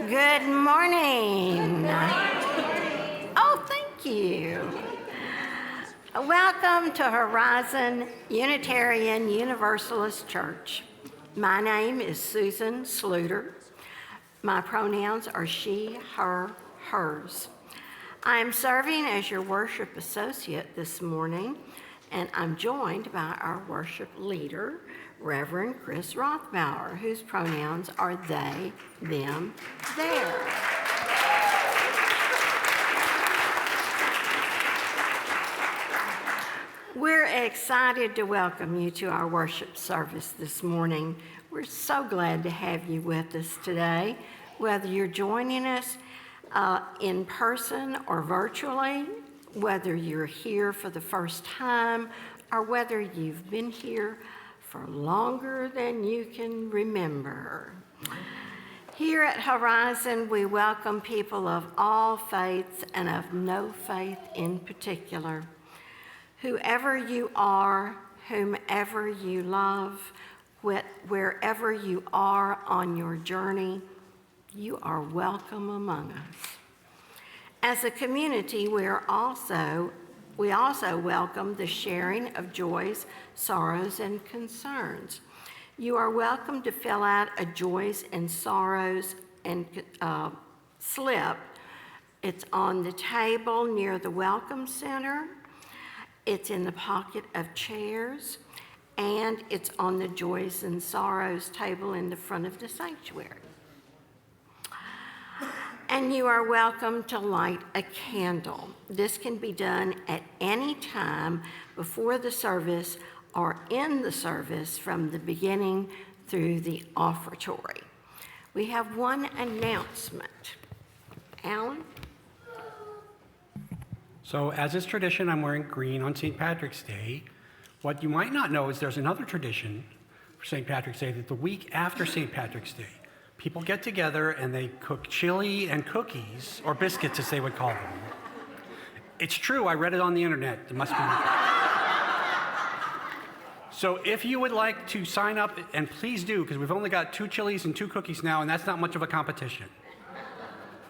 Good morning. Oh, thank you. Welcome to Horizon Unitarian Universalist Church. My name is Susan Sluter. My pronouns are she, her, hers. I am serving as your worship associate this morning, and I'm joined by our worship leader, Reverend Chris Rothbauer, whose pronouns are they, them, their. We're excited to welcome you to our worship service this morning. We're so glad to have you with us today, whether you're joining us in person or virtually, whether you're here for the first time, or whether you've been here for longer than you can remember. Here at Horizon, we welcome people of all faiths and of no faith in particular. Whoever you are, whomever you love, wherever you are on your journey, you are welcome among us. As a community, we also welcome the sharing of joys, sorrows, and concerns. You are welcome to fill out a joys and sorrows and slip. It's on the table near the Welcome Center. It's in the pocket of chairs, and it's on the joys and sorrows table in the front of the sanctuary. And you are welcome to light a candle. This can be done at any time before the service or in the service from the beginning through the offertory. We have one announcement. Alan? So as is tradition, I'm wearing green on St. Patrick's Day. What you might not know is there's another tradition for St. Patrick's Day that the week after St. Patrick's Day, people get together and they cook chili and cookies, or biscuits as they would call them. It's true, I read it on the internet. It must be. So if you would like to sign up, and please do, because we've only got 2 chilies and 2 cookies now, and that's not much of a competition.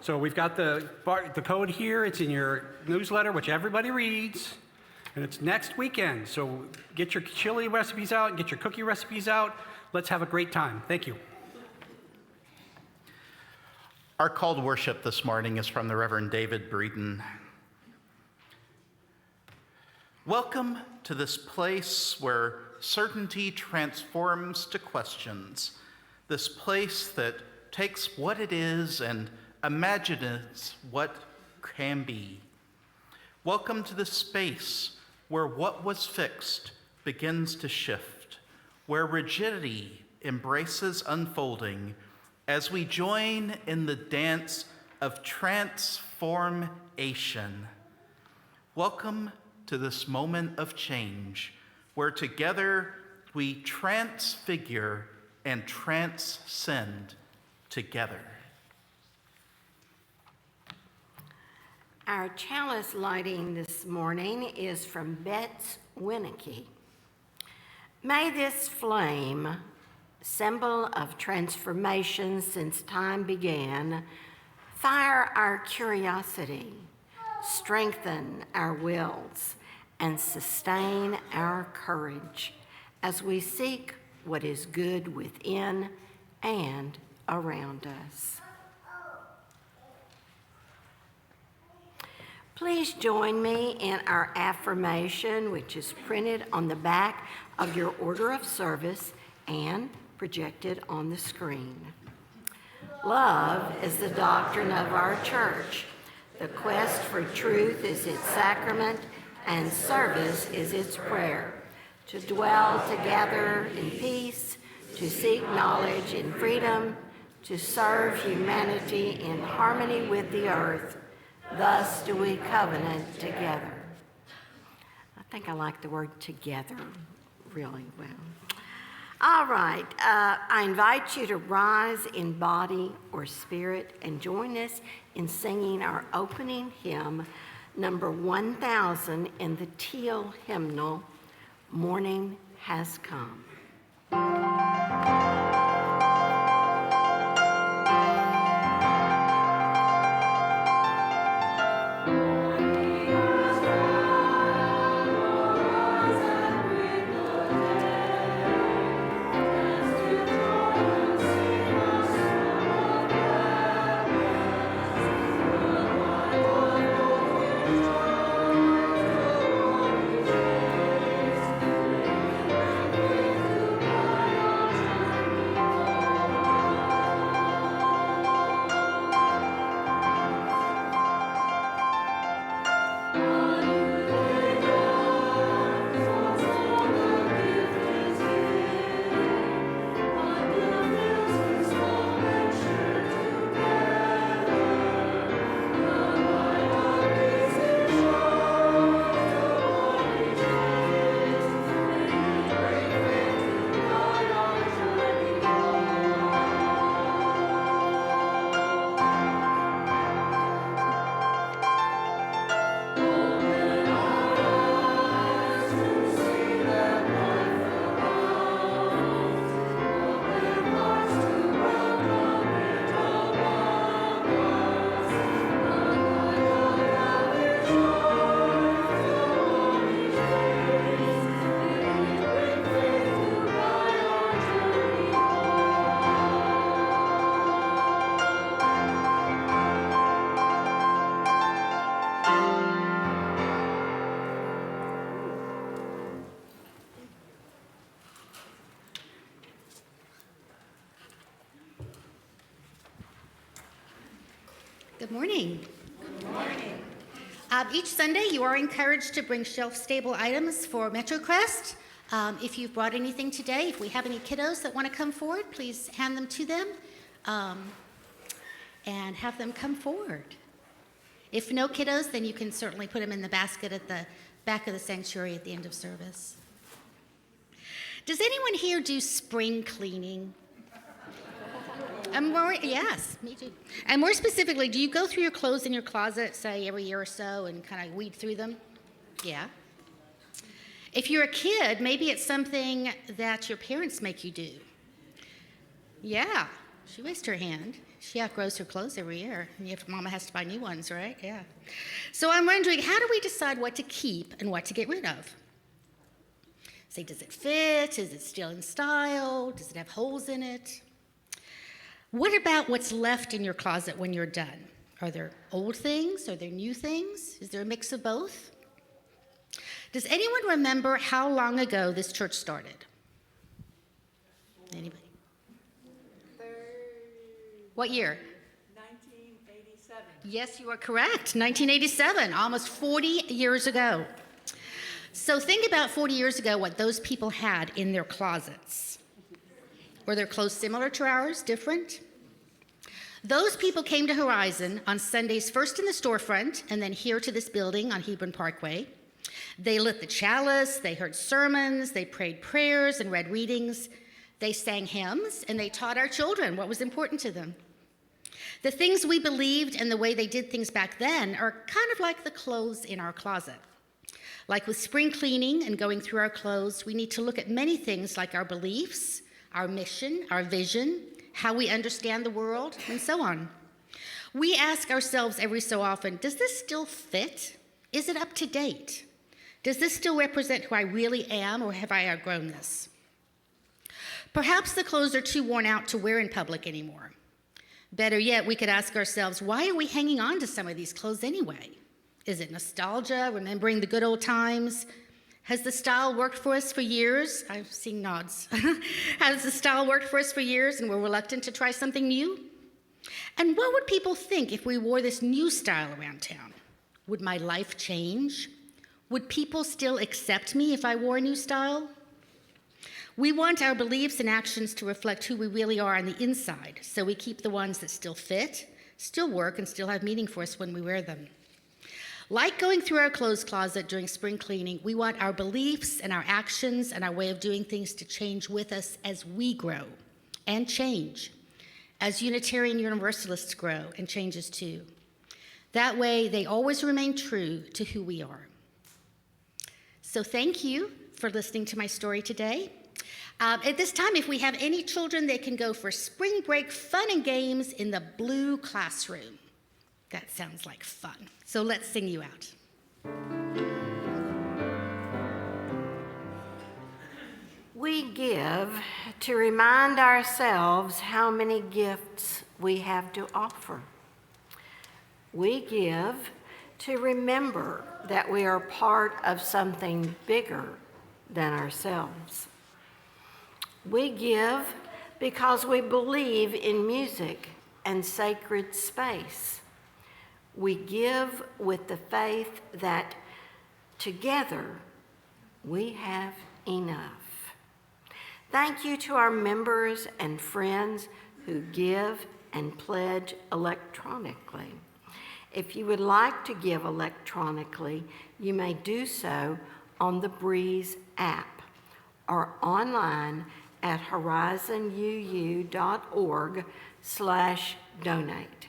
So we've got the code here. It's in your newsletter, which everybody reads, and it's next weekend. So get your chili recipes out and get your cookie recipes out. Let's have a great time. Thank you. Our call to worship this morning is from the Reverend David Breeden. Welcome to this place where certainty transforms to questions, this place that takes what it is and imagines what can be. Welcome to the space where what was fixed begins to shift, where rigidity embraces unfolding as we join in the dance of transformation. Welcome to this moment of change, where together we transfigure and transcend together. Our chalice lighting this morning is from Betts Winnicky. May this flame, symbol of transformation since time began, fire our curiosity, strengthen our wills, and sustain our courage as we seek what is good within and around us. Please join me in our affirmation, which is printed on the back of your order of service and projected on the screen. Love is the doctrine of our church. The quest for truth is its sacrament, and service is its prayer. To dwell together in peace, to seek knowledge in freedom, to serve humanity in harmony with the earth. Thus do we covenant together. I think I like the word together really well. All right, I invite you to rise in body or spirit and join us in singing our opening hymn, number 1000 in the Teal hymnal, Morning Has Come. Good morning. Good morning. Each Sunday, you are encouraged to bring shelf-stable items for MetroCrest. If you've brought anything today, if we have any kiddos that want to come forward, please hand them to them and have them come forward. If no kiddos, then you can certainly put them in the basket at the back of the sanctuary at the end of service. Does anyone here do spring cleaning? Yes, me too. And more specifically, do you go through your clothes in your closet, say, every year or so and kind of weed through them? Yeah. If you're a kid, maybe it's something that your parents make you do. Yeah, she raised her hand. She outgrows her clothes every year. Mama has to buy new ones, right? Yeah. So I'm wondering, how do we decide what to keep and what to get rid of? Say, does it fit? Is it still in style? Does it have holes in it? What about what's left in your closet when you're done? Are there old things? Are there new things? Is there a mix of both? Does anyone remember how long ago this church started? Anybody? What year? 1987. Yes, you are correct. 1987, almost 40 years ago. So think about 40 years ago what those people had in their closets. Were their clothes similar to ours, different? Those people came to Horizon on Sundays, first in the storefront and then here to this building on Hebron Parkway. They lit the chalice, they heard sermons, they prayed prayers and read readings. They sang hymns and they taught our children what was important to them. The things we believed and the way they did things back then are kind of like the clothes in our closet. Like with spring cleaning and going through our clothes, we need to look at many things like our beliefs, our mission, our vision, how we understand the world, and so on. We ask ourselves every so often, does this still fit? Is it up to date? Does this still represent who I really am, or have I outgrown this? Perhaps the clothes are too worn out to wear in public anymore. Better yet, we could ask ourselves, why are we hanging on to some of these clothes anyway? Is it nostalgia, remembering the good old times? Has the style worked for us for years? I've seen nods. Has the style worked for us for years and we're reluctant to try something new? And what would people think if we wore this new style around town? Would my life change? Would people still accept me if I wore a new style? We want our beliefs and actions to reflect who we really are on the inside, so we keep the ones that still fit, still work, and still have meaning for us when we wear them. Like going through our clothes closet during spring cleaning, we want our beliefs and our actions and our way of doing things to change with us as we grow and change, as Unitarian Universalists grow and changes too. That way, they always remain true to who we are. So thank you for listening to my story today. At this time, if we have any children, they can go for spring break fun and games in the blue classroom. That sounds like fun. So let's sing you out. We give to remind ourselves how many gifts we have to offer. We give to remember that we are part of something bigger than ourselves. We give because we believe in music and sacred space. We give with the faith that together we have enough. Thank you to our members and friends who give and pledge electronically. If you would like to give electronically, you may do so on the Breeze app or online at horizonuu.org/donate.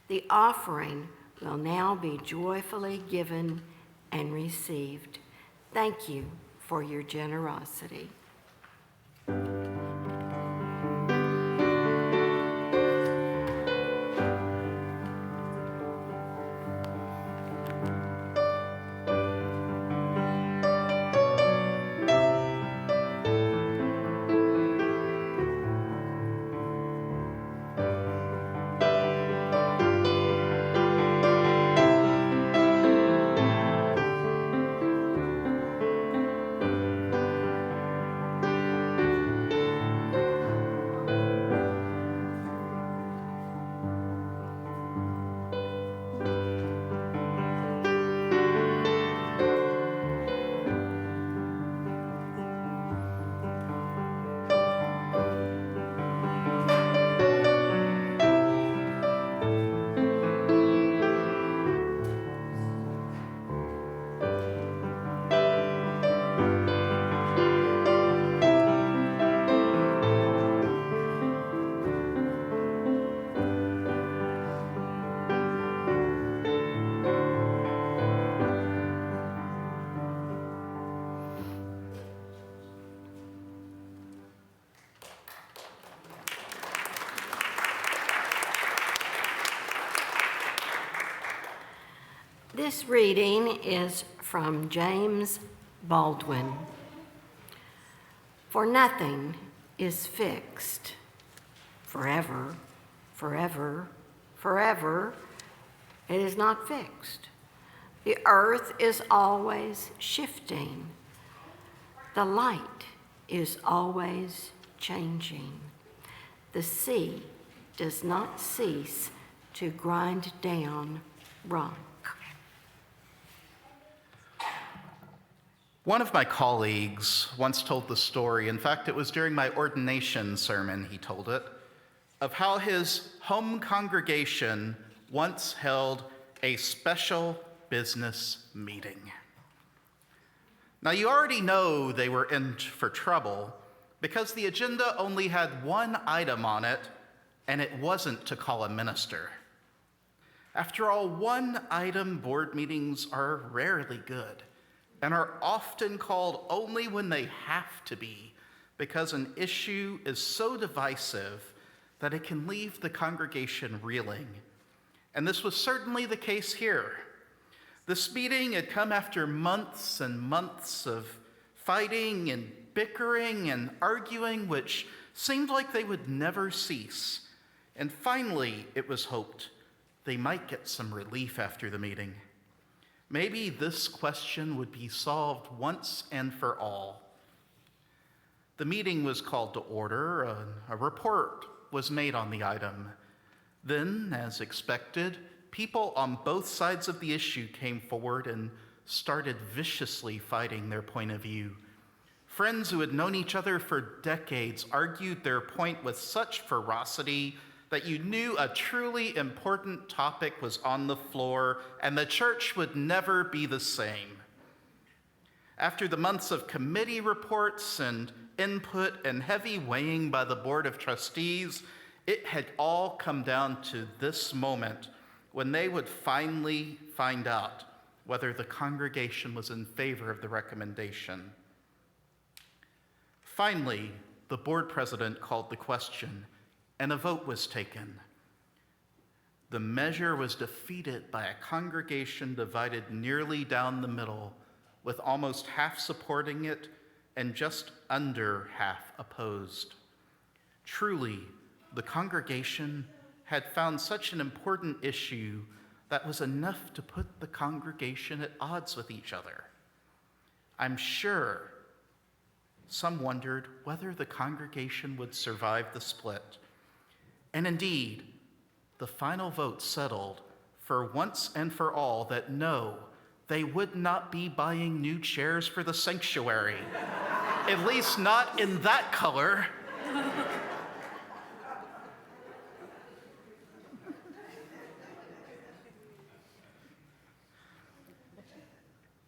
The offering will now be joyfully given and received. Thank you for your generosity. This reading is from James Baldwin. For nothing is fixed forever, forever, forever. It is not fixed. The earth is always shifting. The light is always changing. The sea does not cease to grind down rock. One of my colleagues once told the story, in fact, it was during my ordination sermon he told it, of how his home congregation once held a special business meeting. Now, you already know they were in for trouble because the agenda only had one item on it, and it wasn't to call a minister. After all, one-item board meetings are rarely good and are often called only when they have to be because an issue is so divisive that it can leave the congregation reeling. And this was certainly the case here. This meeting had come after months and months of fighting and bickering and arguing, which seemed like they would never cease. And finally, it was hoped they might get some relief after the meeting. Maybe this question would be solved once and for all. The meeting was called to order, a report was made on the item. Then, as expected, people on both sides of the issue came forward and started viciously fighting their point of view. Friends who had known each other for decades argued their point with such ferocity that you knew a truly important topic was on the floor and the church would never be the same. After the months of committee reports and input and heavy weighing by the Board of Trustees, it had all come down to this moment when they would finally find out whether the congregation was in favor of the recommendation. Finally, the board president called the question, and a vote was taken. The measure was defeated by a congregation divided nearly down the middle, with almost half supporting it and just under half opposed. Truly, the congregation had found such an important issue that was enough to put the congregation at odds with each other. I'm sure some wondered whether the congregation would survive the split. And indeed, the final vote settled for once and for all that no, they would not be buying new chairs for the sanctuary, at least not in that color.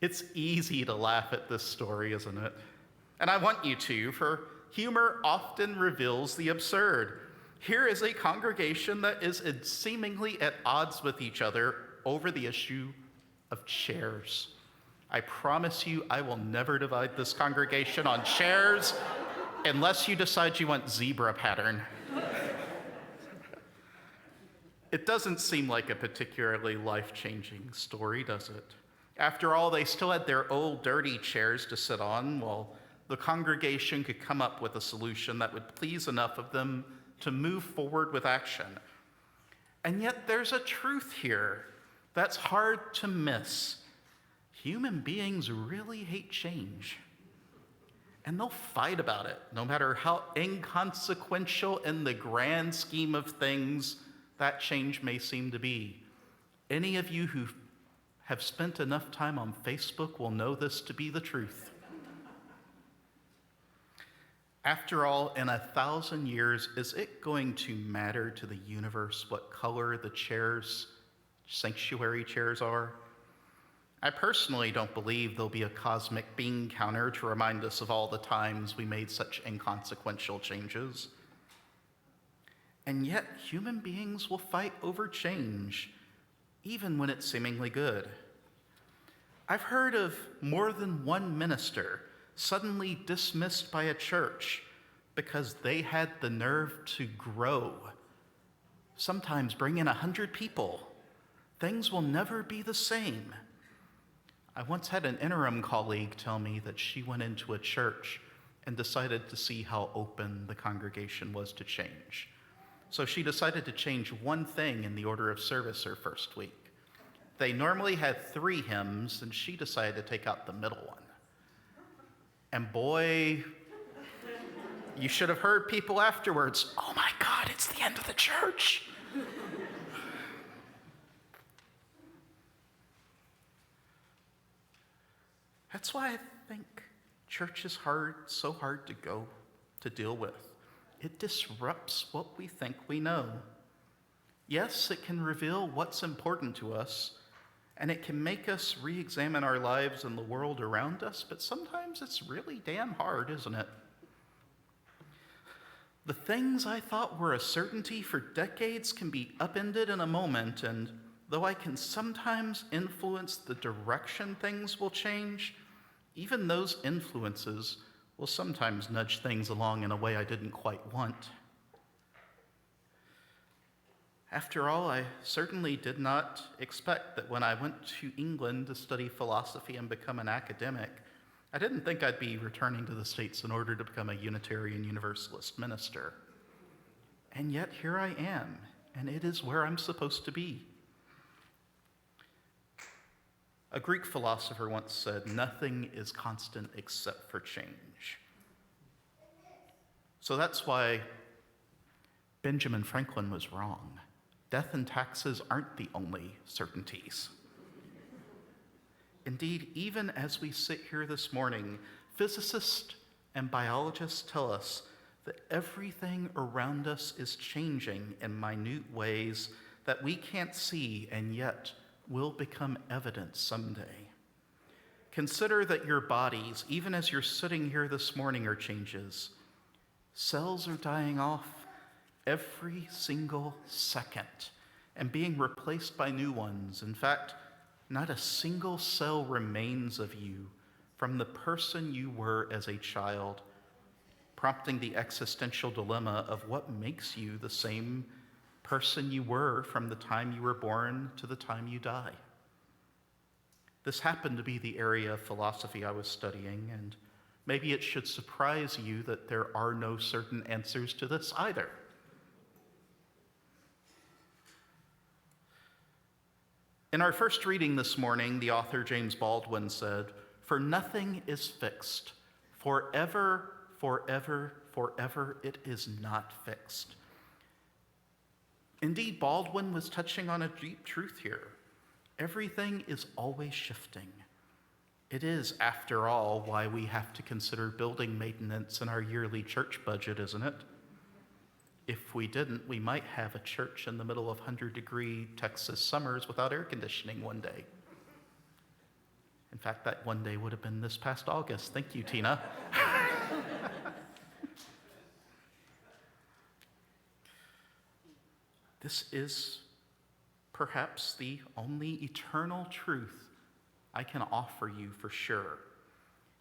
It's easy to laugh at this story, isn't it? And I want you to, for humor often reveals the absurd. Here is a congregation that is seemingly at odds with each other over the issue of chairs. I promise you, I will never divide this congregation on chairs unless you decide you want zebra pattern. It doesn't seem like a particularly life-changing story, does it? After all, they still had their old dirty chairs to sit on while the congregation could come up with a solution that would please enough of them to move forward with action. And yet there's a truth here that's hard to miss. Human beings really hate change. And they'll fight about it, no matter how inconsequential in the grand scheme of things that change may seem to be. Any of you who have spent enough time on Facebook will know this to be the truth. After all, in 1,000 years, is it going to matter to the universe what color the chairs, sanctuary chairs are? I personally don't believe there'll be a cosmic bean counter to remind us of all the times we made such inconsequential changes. And yet, human beings will fight over change, even when it's seemingly good. I've heard of more than one minister suddenly dismissed by a church because they had the nerve to grow. Sometimes bring in 100 people. Things will never be the same. I once had an interim colleague tell me that she went into a church and decided to see how open the congregation was to change. So she decided to change one thing in the order of service her first week. They normally had 3 hymns, and she decided to take out the middle one. And boy, you should have heard people afterwards, "Oh my God, it's the end of the church." That's why I think church is so hard to go, to deal with. It disrupts what we think we know. Yes, it can reveal what's important to us, and it can make us re-examine our lives and the world around us, but sometimes it's really damn hard, isn't it? The things I thought were a certainty for decades can be upended in a moment, and though I can sometimes influence the direction things will change, even those influences will sometimes nudge things along in a way I didn't quite want. After all, I certainly did not expect that when I went to England to study philosophy and become an academic, I didn't think I'd be returning to the States in order to become a Unitarian Universalist minister. And yet here I am, and it is where I'm supposed to be. A Greek philosopher once said, "Nothing is constant except for change." So that's why Benjamin Franklin was wrong. Death and taxes aren't the only certainties. Indeed, even as we sit here this morning, physicists and biologists tell us that everything around us is changing in minute ways that we can't see and yet will become evident someday. Consider that your bodies, even as you're sitting here this morning, are changes. Cells are dying off every single second and being replaced by new ones. In fact, not a single cell remains of you from the person you were as a child, prompting the existential dilemma of what makes you the same person you were from the time you were born to the time you die. This happened to be the area of philosophy I was studying, and maybe it should surprise you that there are no certain answers to this either. In our first reading this morning, the author James Baldwin said, "For nothing is fixed. Forever, forever, forever, it is not fixed." Indeed, Baldwin was touching on a deep truth here. Everything is always shifting. It is, after all, why we have to consider building maintenance in our yearly church budget, isn't it? If we didn't, we might have a church in the middle of 100-degree Texas summers without air conditioning one day. In fact, that one day would have been this past August. Thank you, Tina. This is perhaps the only eternal truth I can offer you for sure.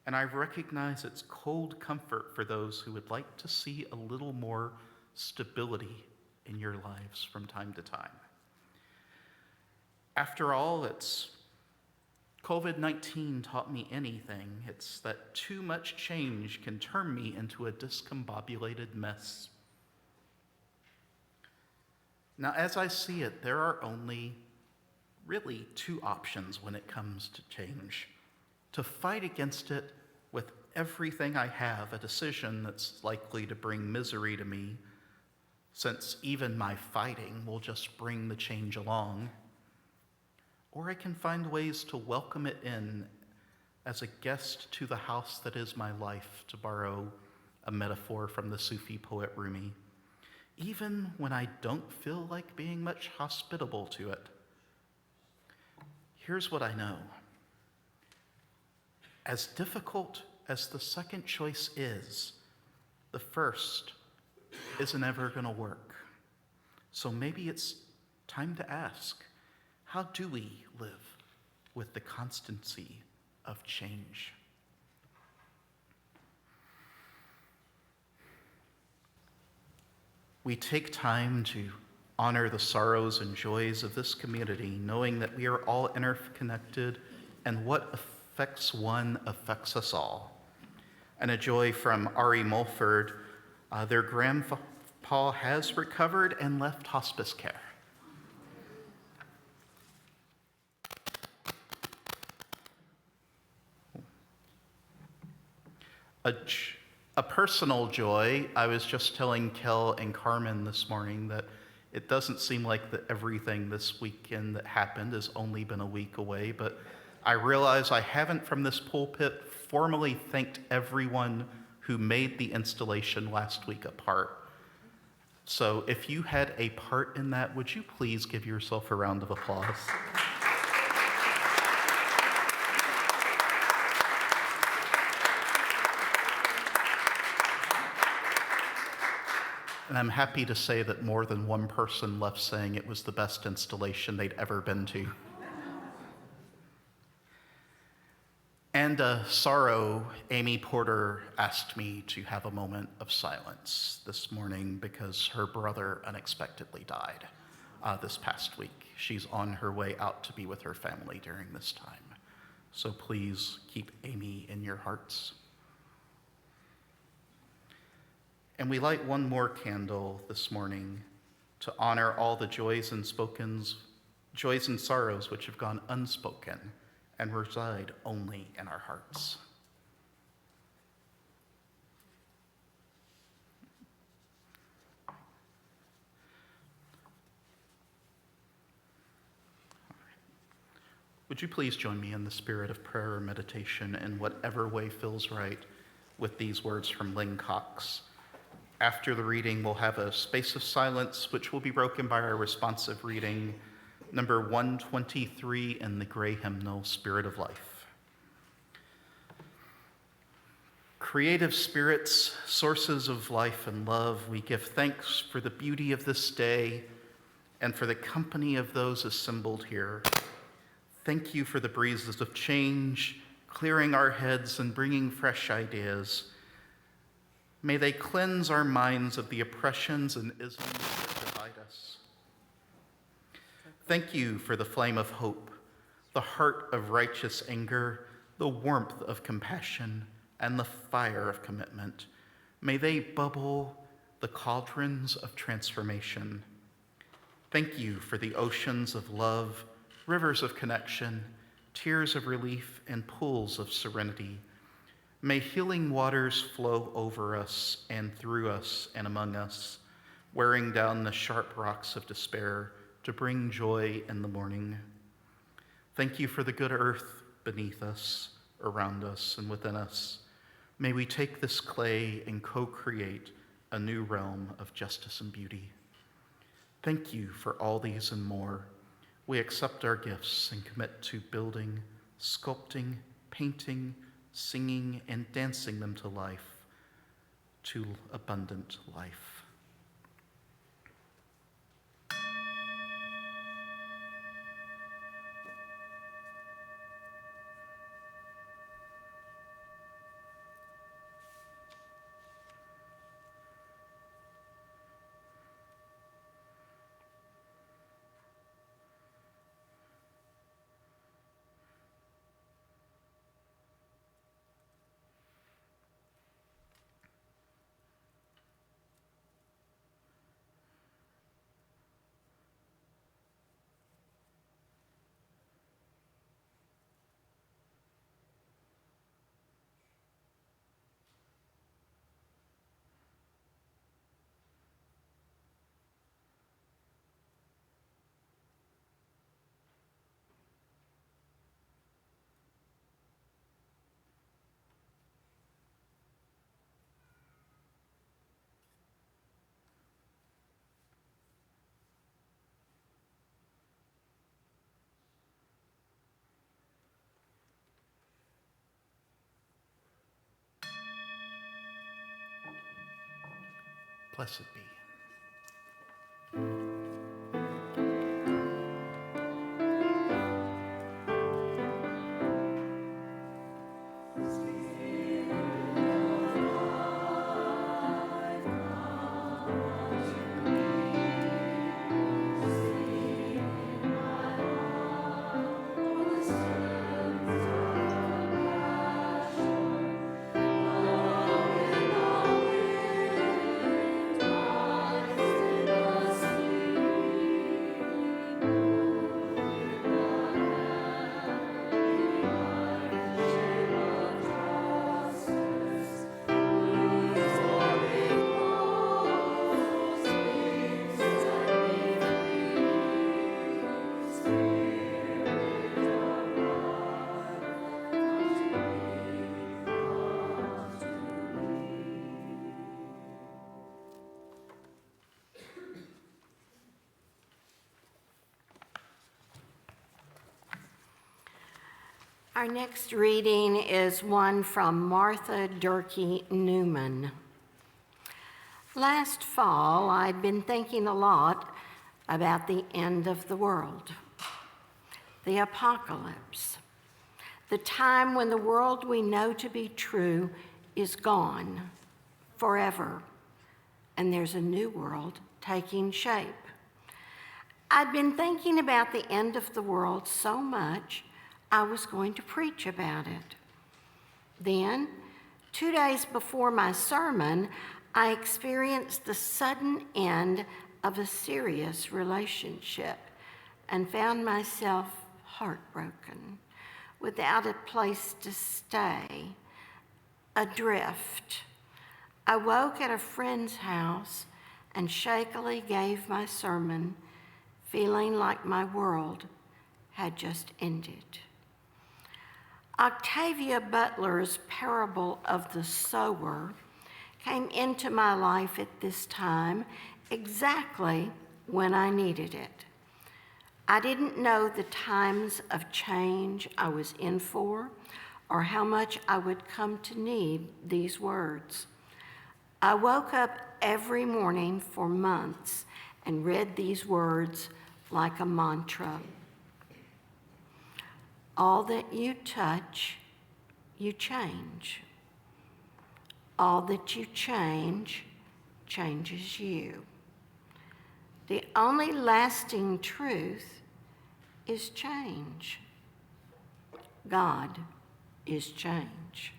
And I recognize its cold comfort for those who would like to see a little more stability in your lives from time to time. After all, it's COVID-19 taught me anything. It's that too much change can turn me into a discombobulated mess. Now, as I see it, there are only really 2 options when it comes to change. To fight against it with everything I have, a decision that's likely to bring misery to me, since even my fighting will just bring the change along. Or I can find ways to welcome it in as a guest to the house that is my life, to borrow a metaphor from the Sufi poet Rumi, even when I don't feel like being much hospitable to it. Here's what I know. As difficult as the second choice is, the first isn't ever going to work. So maybe it's time to ask, how do we live with the constancy of change? We take time to honor the sorrows and joys of this community, knowing that we are all interconnected and what affects one affects us all. And a joy from Ari Mulford, their grandpa has recovered and left hospice care. A personal joy, I was just telling Kel and Carmen this morning that it doesn't seem like that everything this weekend that happened has only been a week away, but I realize I haven't from this pulpit formally thanked everyone who made the installation last week a part. So if you had a part in that, would you please give yourself a round of applause? And I'm happy to say that more than one person left saying it was the best installation they'd ever been to. And sorrow, Amy Porter asked me to have a moment of silence this morning because her brother unexpectedly died this past week. She's on her way out to be with her family during this time. So please keep Amy in your hearts. And we light one more candle this morning to honor all the joys and sorrows which have gone unspoken and reside only in our hearts. Would you please join me in the spirit of prayer or meditation in whatever way feels right with these words from Lynn Cox? After the reading, we'll have a space of silence, which will be broken by our responsive reading, number 123 in the gray hymnal, Spirit of Life. Creative spirits, sources of life and love, we give thanks for the beauty of this day and for the company of those assembled here. Thank you for the breezes of change, clearing our heads and bringing fresh ideas. May they cleanse our minds of the oppressions and isms that divide us. Thank you for the flame of hope, the heart of righteous anger, the warmth of compassion, and the fire of commitment. May they bubble the cauldrons of transformation. Thank you for the oceans of love, rivers of connection, tears of relief, and pools of serenity. May healing waters flow over us and through us and among us, wearing down the sharp rocks of despair to bring joy in the morning. Thank you for the good earth beneath us, around us, and within us. May we take this clay and co-create a new realm of justice and beauty. Thank you for all these and more. We accept our gifts and commit to building, sculpting, painting, singing, and dancing them to life, to abundant life. Blessed be. Our next reading is one from Martha Durkee Newman. Last fall, I'd been thinking a lot about the end of the world, the apocalypse, the time when the world we know to be true is gone forever, and there's a new world taking shape. I'd been thinking about the end of the world so much, I was going to preach about it. Then, 2 days before my sermon, I experienced the sudden end of a serious relationship and found myself heartbroken, without a place to stay, adrift. I woke at a friend's house and shakily gave my sermon, feeling like my world had just ended. Octavia Butler's parable of the sower came into my life at this time exactly when I needed it. I didn't know the times of change I was in for or how much I would come to need these words. I woke up every morning for months and read these words like a mantra. All that you touch, you change. All that you change, changes you. The only lasting truth is change. God is change.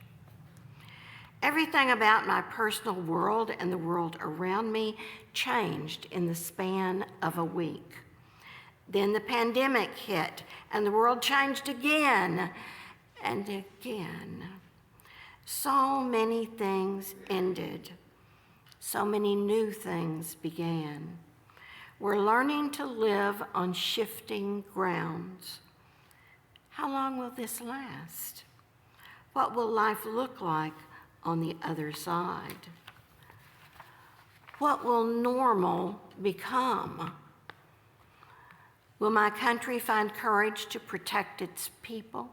Everything about my personal world and the world around me changed in the span of a week. Then the pandemic hit, and the world changed again and again. So many things ended. So many new things began. We're learning to live on shifting grounds. How long will this last? What will life look like on the other side? What will normal become? Will my country find courage to protect its people?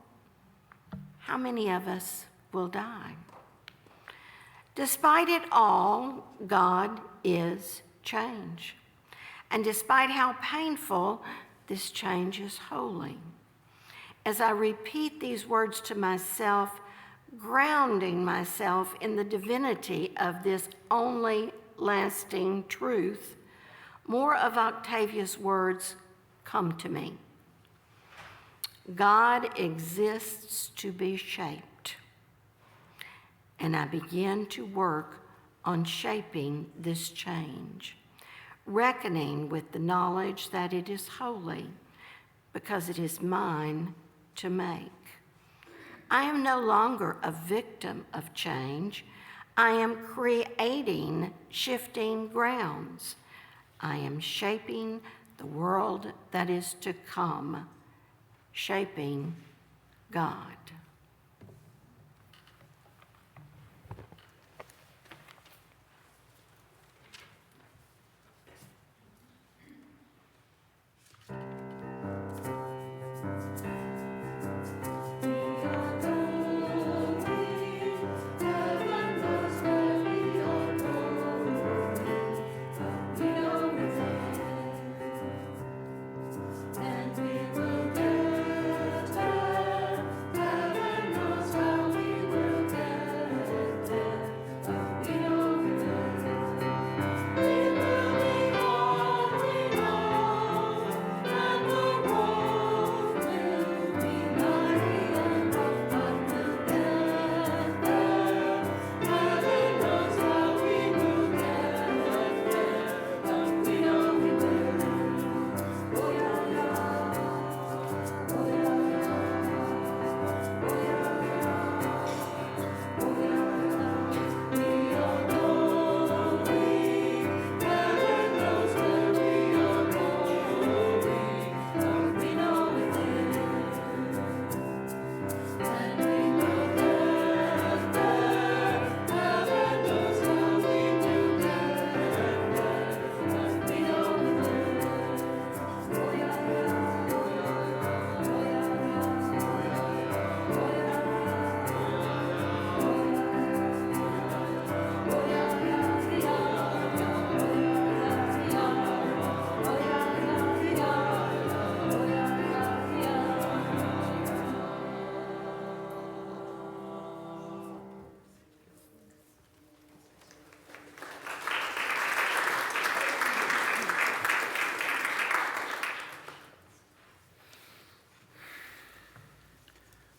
How many of us will die? Despite it all, God is change. And despite how painful, this change is holy. As I repeat these words to myself, grounding myself in the divinity of this only lasting truth, more of Octavia's words come to me. God exists to be shaped, and I begin to work on shaping this change, reckoning with the knowledge that it is holy because it is mine to make. I am no longer a victim of change. I am creating shifting grounds. I am shaping the world that is to come, shaping God. And we will get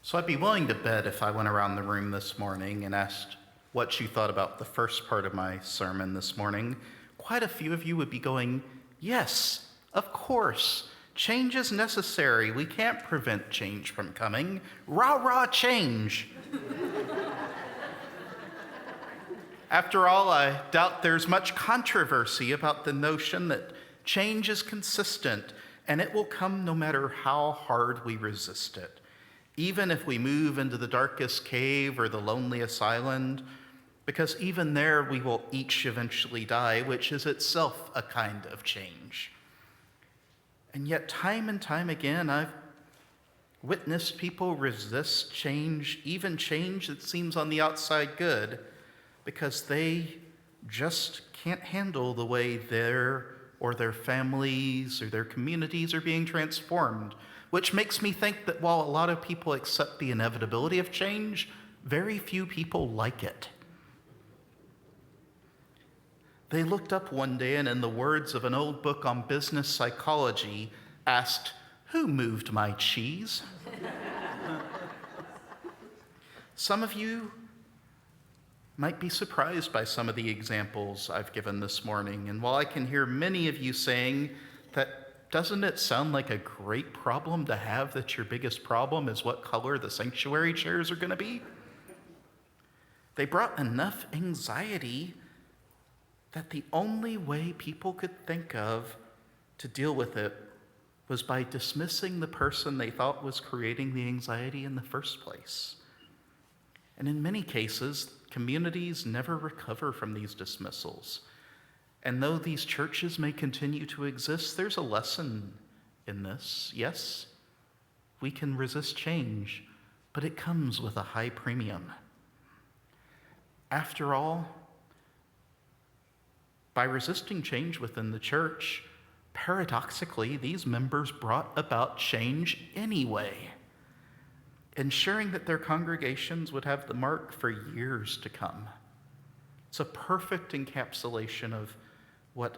So I'd be willing to bet if I went around the room this morning and asked what you thought about the first part of my sermon this morning, quite a few of you would be going, yes, of course. Change is necessary. We can't prevent change from coming. Rah, rah, change. After all, I doubt there's much controversy about the notion that change is consistent and it will come no matter how hard we resist it. Even if we move into the darkest cave or the loneliest island, because even there we will each eventually die, which is itself a kind of change. And yet, time and time again, I've witnessed people resist change, even change that seems on the outside good, because they just can't handle the way their families or their communities are being transformed, which makes me think that while a lot of people accept the inevitability of change, very few people like it. They looked up one day and, in the words of an old book on business psychology, asked, "Who moved my cheese?" Some of you might be surprised by some of the examples I've given this morning. And while I can hear many of you saying that, doesn't it sound like a great problem to have, that your biggest problem is what color the sanctuary chairs are going to be? They brought enough anxiety that the only way people could think of to deal with it was by dismissing the person they thought was creating the anxiety in the first place. And in many cases, communities never recover from these dismissals. And though these churches may continue to exist, there's a lesson in this. Yes, we can resist change, but it comes with a high premium. After all, by resisting change within the church, paradoxically, these members brought about change anyway, ensuring that their congregations would have the mark for years to come. It's a perfect encapsulation of what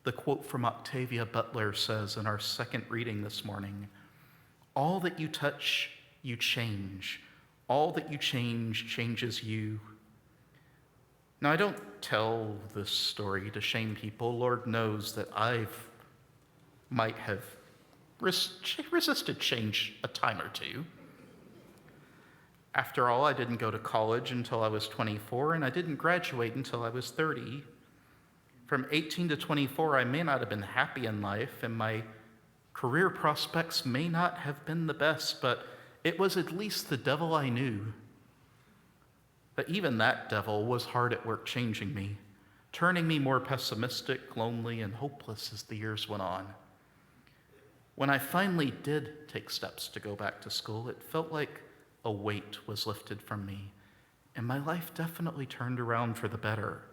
the quote from Octavia Butler says in our second reading this morning. All that you touch, you change. All that you change changes you. Now, I don't tell this story to shame people. Lord knows that might have resisted change a time or two. After all, I didn't go to college until I was 24, and I didn't graduate until I was 30. From 18 to 24, I may not have been happy in life, and my career prospects may not have been the best, but it was at least the devil I knew. But even that devil was hard at work changing me, turning me more pessimistic, lonely, and hopeless as the years went on. When I finally did take steps to go back to school, it felt like a weight was lifted from me, and my life definitely turned around for the better.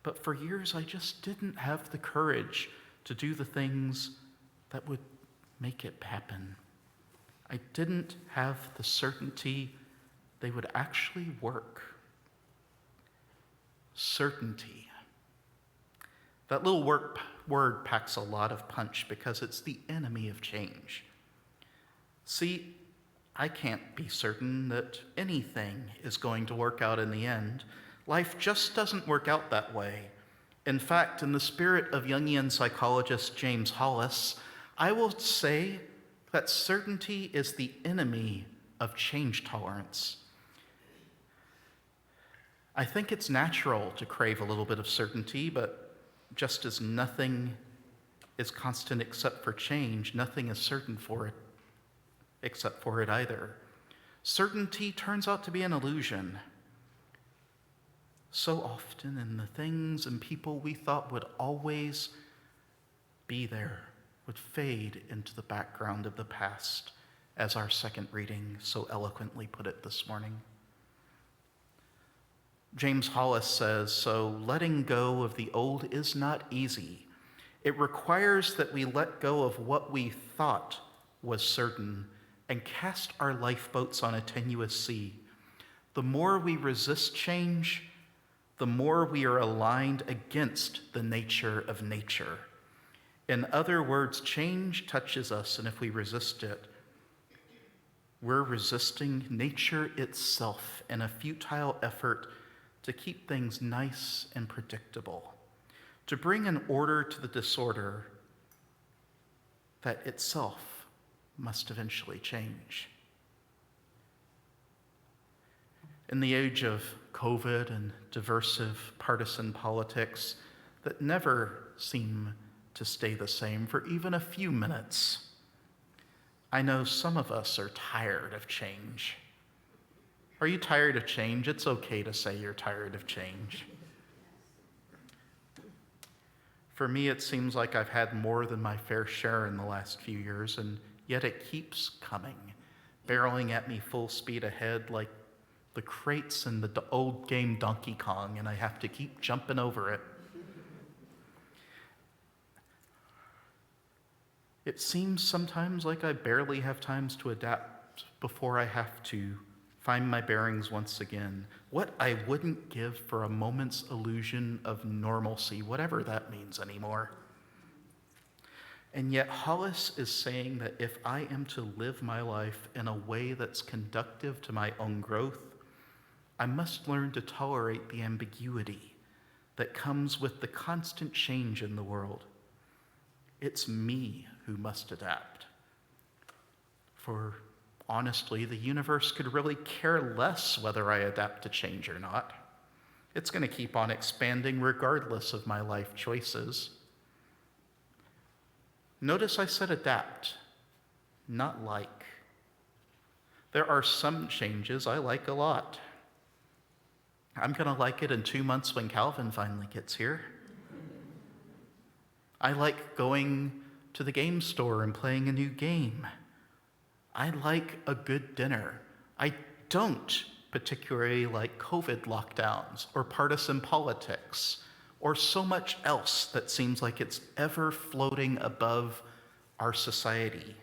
But for years, I just didn't have the courage to do the things that would make it happen. I didn't have the certainty they would actually work. Certainty. That little word packs a lot of punch because it's the enemy of change. See, I can't be certain that anything is going to work out in the end. Life just doesn't work out that way. In fact, in the spirit of Jungian psychologist James Hollis, I will say that certainty is the enemy of change tolerance. I think it's natural to crave a little bit of certainty, but just as nothing is constant except for change, nothing is certain for it except for it either. Certainty turns out to be an illusion. So often in the things and people we thought would always be there would fade into the background of the past, as our second reading so eloquently put it this morning. James Hollis says, "So letting go of the old is not easy. It requires that we let go of what we thought was certain and cast our lifeboats on a tenuous sea. The more we resist change, the more we are aligned against the nature of nature. In other words, change touches us, and if we resist it, We're resisting nature itself in a futile effort to keep things nice and predictable, to bring an order to the disorder that itself must eventually change. In the age of COVID and diversive partisan politics that never seem to stay the same for even a few minutes, I know some of us are tired of change. Are you tired of change? It's okay to say you're tired of change. For me, it seems like I've had more than my fair share in the last few years, and yet it keeps coming, barreling at me full speed ahead like the crates in the old game Donkey Kong, and I have to keep jumping over it. It seems sometimes like I barely have times to adapt before I have to find my bearings once again. What I wouldn't give for a moment's illusion of normalcy, whatever that means anymore. And yet Hollis is saying that if I am to live my life in a way that's conducive to my own growth, I must learn to tolerate the ambiguity that comes with the constant change in the world. It's me who must adapt. For honestly, the universe could really care less whether I adapt to change or not. It's going to keep on expanding regardless of my life choices. Notice I said adapt, not like. There are some changes I like a lot. I'm going to like it in 2 months when Calvin finally gets here. I like going to the game store and playing a new game. I like a good dinner. I don't particularly like COVID lockdowns or partisan politics or so much else that seems like it's ever floating above our society.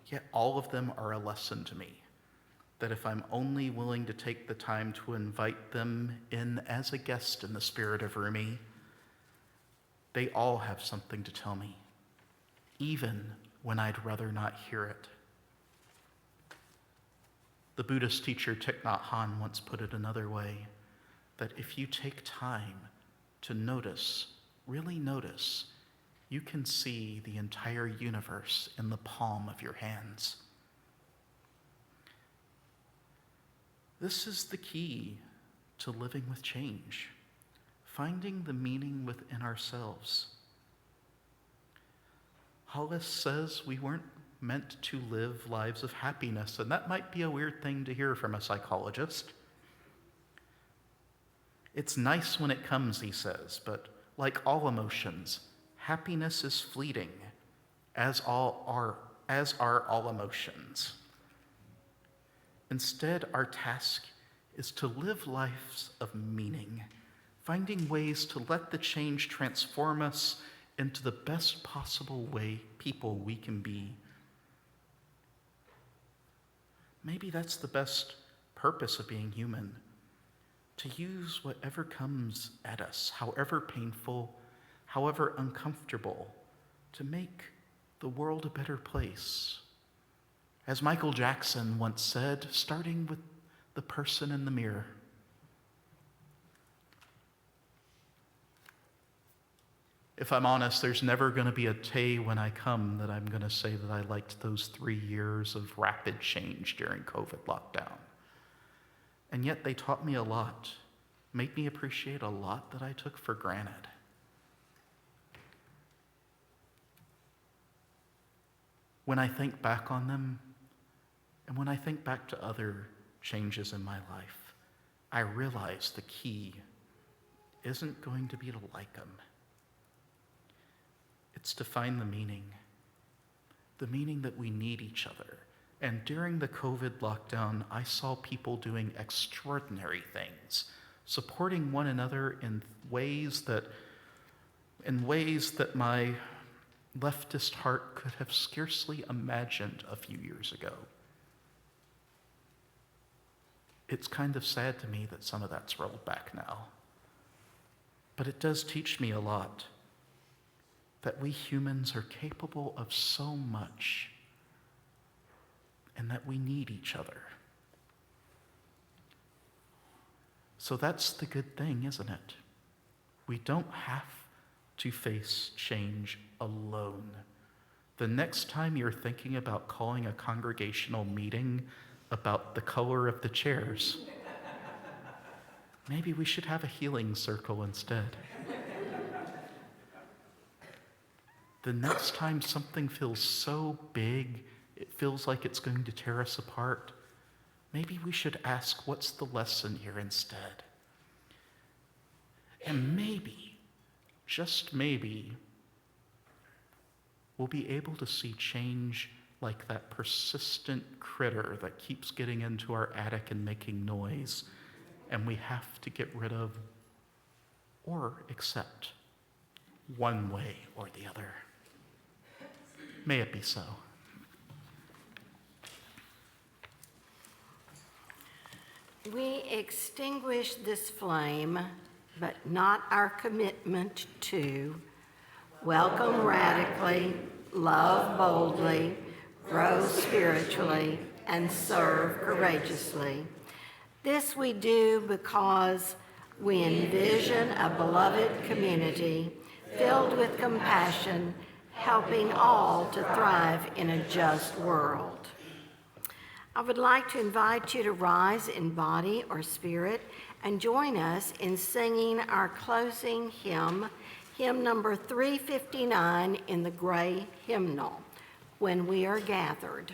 Yet all of them are a lesson to me, that if I'm only willing to take the time to invite them in as a guest in the spirit of Rumi, they all have something to tell me, even when I'd rather not hear it. The Buddhist teacher Thich Nhat Hanh once put it another way, that if you take time to notice, really notice, you can see the entire universe in the palm of your hands. This is the key to living with change, finding the meaning within ourselves. Hollis says we weren't meant to live lives of happiness, and that might be a weird thing to hear from a psychologist. It's nice when it comes, he says, but like all emotions, happiness is fleeting, as are all emotions. Instead, our task is to live lives of meaning, finding ways to let the change transform us into the best possible people we can be. Maybe that's the best purpose of being human, to use whatever comes at us, however painful, however uncomfortable, to make the world a better place. As Michael Jackson once said, starting with the person in the mirror. If I'm honest, there's never going to be a day when I come that I'm going to say that I liked those 3 years of rapid change during COVID lockdown. And yet they taught me a lot, made me appreciate a lot that I took for granted. When I think back on them, and when I think back to other changes in my life, I realize the key isn't going to be to like them. It's to find the meaning that we need each other. And during the COVID lockdown, I saw people doing extraordinary things, supporting one another in ways that my leftist heart could have scarcely imagined a few years ago. It's kind of sad to me that some of that's rolled back now. But it does teach me a lot. that we humans are capable of so much and that we need each other. So that's the good thing, isn't it? We don't have to face change alone. The next time you're thinking about calling a congregational meeting about the color of the chairs, maybe we should have a healing circle instead. The next time something feels so big, it feels like it's going to tear us apart, maybe we should ask, what's the lesson here instead? And maybe, just maybe, we'll be able to see change like that persistent critter that keeps getting into our attic and making noise, and we have to get rid of or accept one way or the other. May it be so. We extinguish this flame, but not our commitment to welcome radically, love boldly, grow spiritually, and serve courageously. This we do because we envision a beloved community filled with compassion, helping all to thrive in a just world. I would like to invite you to rise in body or spirit and join us in singing our closing hymn, hymn number 359 in the gray hymnal, When We Are Gathered.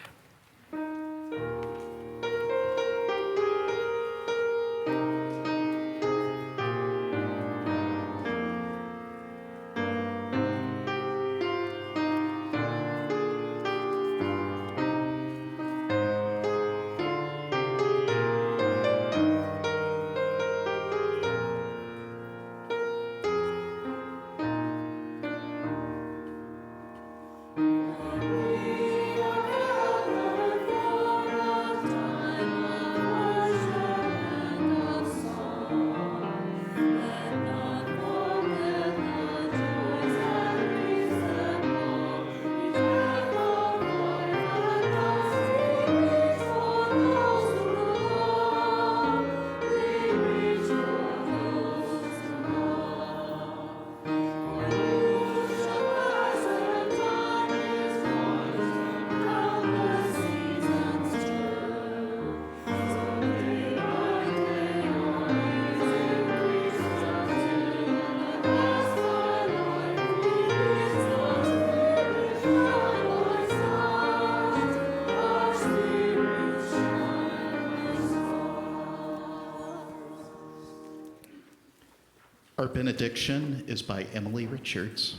Our benediction is by Emily Richards.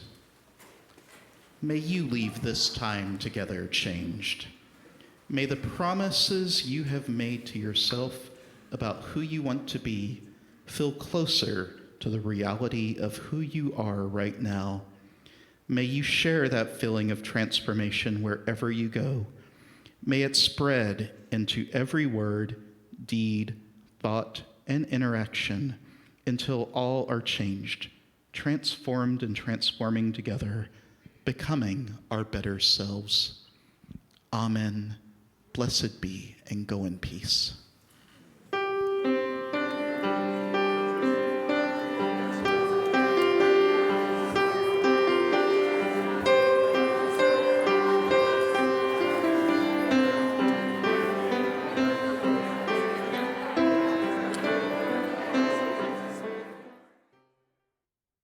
May you leave this time together changed. May the promises you have made to yourself about who you want to be feel closer to the reality of who you are right now. May you share that feeling of transformation wherever you go. May it spread into every word, deed, thought, and interaction until all are changed, transformed and transforming together, becoming our better selves. Amen. Blessed be, and go in peace.